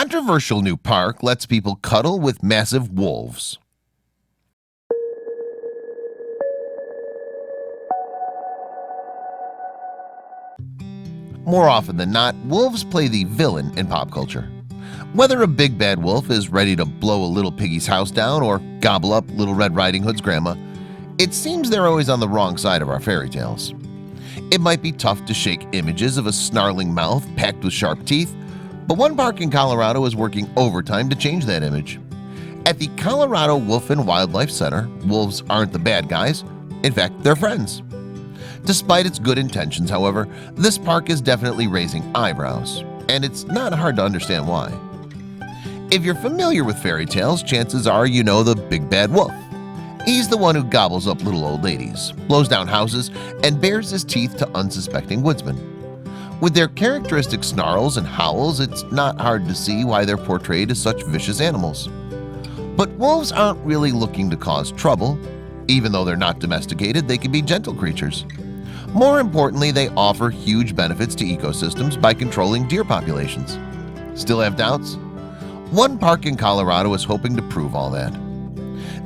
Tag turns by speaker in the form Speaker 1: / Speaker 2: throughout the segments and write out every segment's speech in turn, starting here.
Speaker 1: Controversial new park lets people cuddle with massive wolves. More often than not, wolves play the villain in pop culture. Whether a big bad wolf is ready to blow a little piggy's house down or gobble up Little Red Riding Hood's grandma, it seems they're always on the wrong side of our fairy tales. It might be tough to shake images of a snarling mouth packed with sharp teeth, but one park in Colorado is working overtime to change that image. At the Colorado Wolf and Wildlife Center, wolves aren't the bad guys. In fact, they're friends. Despite its good intentions, however, this park is definitely raising eyebrows, and it's not hard to understand why. If you're familiar with fairy tales, chances are you know the big bad wolf. He's the one who gobbles up little old ladies, blows down houses, and bares his teeth to unsuspecting woodsmen. With their characteristic snarls and howls, it's not hard to see why they're portrayed as such vicious animals. But wolves aren't really looking to cause trouble. Even though they're not domesticated, they can be gentle creatures. More importantly, they offer huge benefits to ecosystems by controlling deer populations. Still have doubts? One park in Colorado is hoping to prove all that.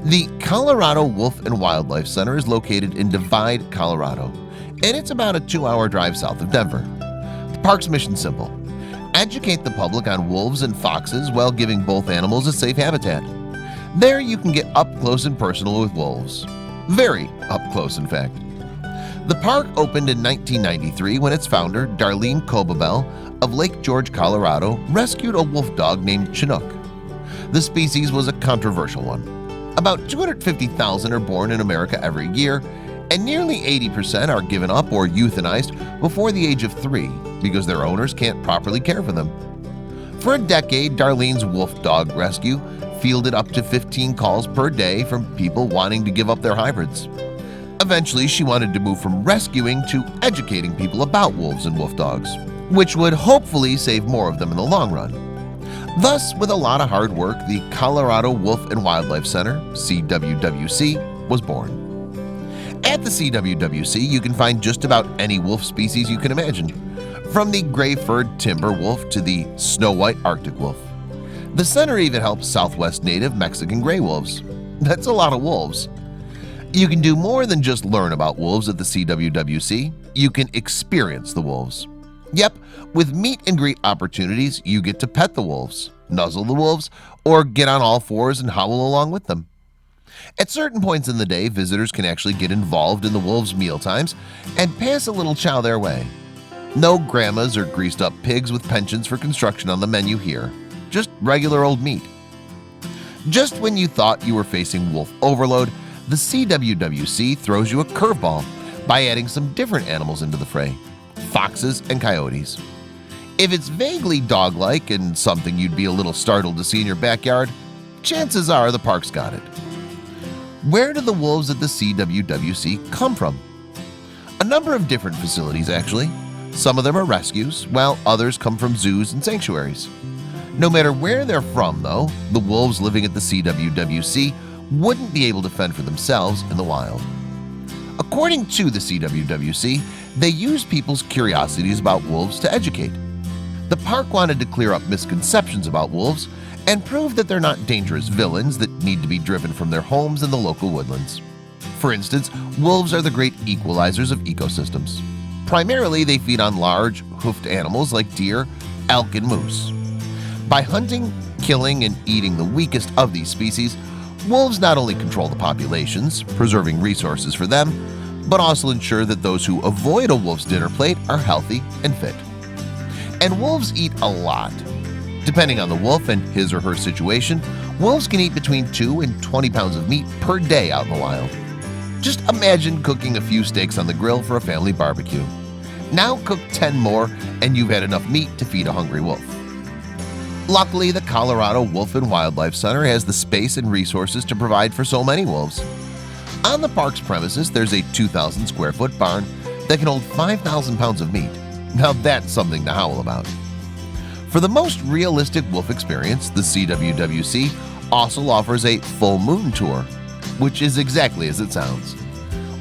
Speaker 1: The Colorado Wolf and Wildlife Center is located in Divide, Colorado, and it's about a 2-hour drive south of Denver. The park's mission's simple: educate the public on wolves and foxes while giving both animals a safe habitat. There you can get up close and personal with wolves. Very up close, in fact. The park opened in 1993 when its founder, Darlene Cobabel of Lake George, Colorado, rescued a wolf dog named Chinook. The species was a controversial one. About 250,000 are born in America every year, and nearly 80% are given up or euthanized before the age of 3 because their owners can't properly care for them. For a decade, Darlene's wolf dog rescue fielded up to 15 calls per day from people wanting to give up their hybrids. Eventually, she wanted to move from rescuing to educating people about wolves and wolf dogs, which would hopefully save more of them in the long run. Thus, with a lot of hard work, the Colorado Wolf and Wildlife Center, CWWC, was born. At the CWWC, you can find just about any wolf species you can imagine, from the gray-furred timber wolf to the snow-white Arctic wolf. The center even helps Southwest native Mexican gray wolves. That's a lot of wolves. You can do more than just learn about wolves at the CWWC. You can experience the wolves. Yep, with meet and greet opportunities, you get to pet the wolves, nuzzle the wolves, or get on all fours and howl along with them. At certain points in the day, visitors can actually get involved in the wolves' mealtimes and pass a little chow their way. No grandmas or greased-up pigs with penchants for construction on the menu here. Just regular old meat. Just when you thought you were facing wolf overload, the CWWC throws you a curveball by adding some different animals into the fray: foxes and coyotes. If it's vaguely dog-like and something you'd be a little startled to see in your backyard, chances are the park's got it. Where do the wolves at the CWWC come from? A number of different facilities, actually. Some of them are rescues, while others come from zoos and sanctuaries. No matter where they're from, though, the wolves living at the CWWC wouldn't be able to fend for themselves in the wild. According to the CWWC, they use people's curiosities about wolves to educate. The park wanted to clear up misconceptions about wolves and prove that they're not dangerous villains that need to be driven from their homes in the local woodlands. For instance, wolves are the great equalizers of ecosystems. Primarily, they feed on large, hoofed animals like deer, elk, and moose. By hunting, killing, and eating the weakest of these species, wolves not only control the populations, preserving resources for them, but also ensure that those who avoid a wolf's dinner plate are healthy and fit. And wolves eat a lot. Depending on the wolf and his or her situation, wolves can eat between 2 and 20 pounds of meat per day out in the wild. Just imagine cooking a few steaks on the grill for a family barbecue. Now cook 10 more and you've had enough meat to feed a hungry wolf. Luckily, the Colorado Wolf and Wildlife Center has the space and resources to provide for so many wolves. On the park's premises, there's a 2,000 square foot barn that can hold 5,000 pounds of meat. Now that's something to howl about. For the most realistic wolf experience, the CWWC also offers a full moon tour, which is exactly as it sounds.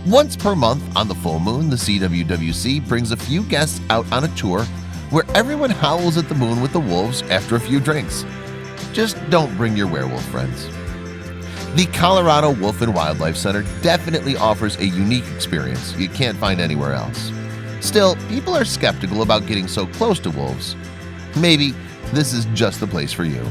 Speaker 1: Once per month on the full moon, the CWWC brings a few guests out on a tour where everyone howls at the moon with the wolves after a few drinks. Just don't bring your werewolf friends. The Colorado Wolf and Wildlife Center definitely offers a unique experience you can't find anywhere else. Still, people are skeptical about getting so close to wolves. Maybe this is just the place for you.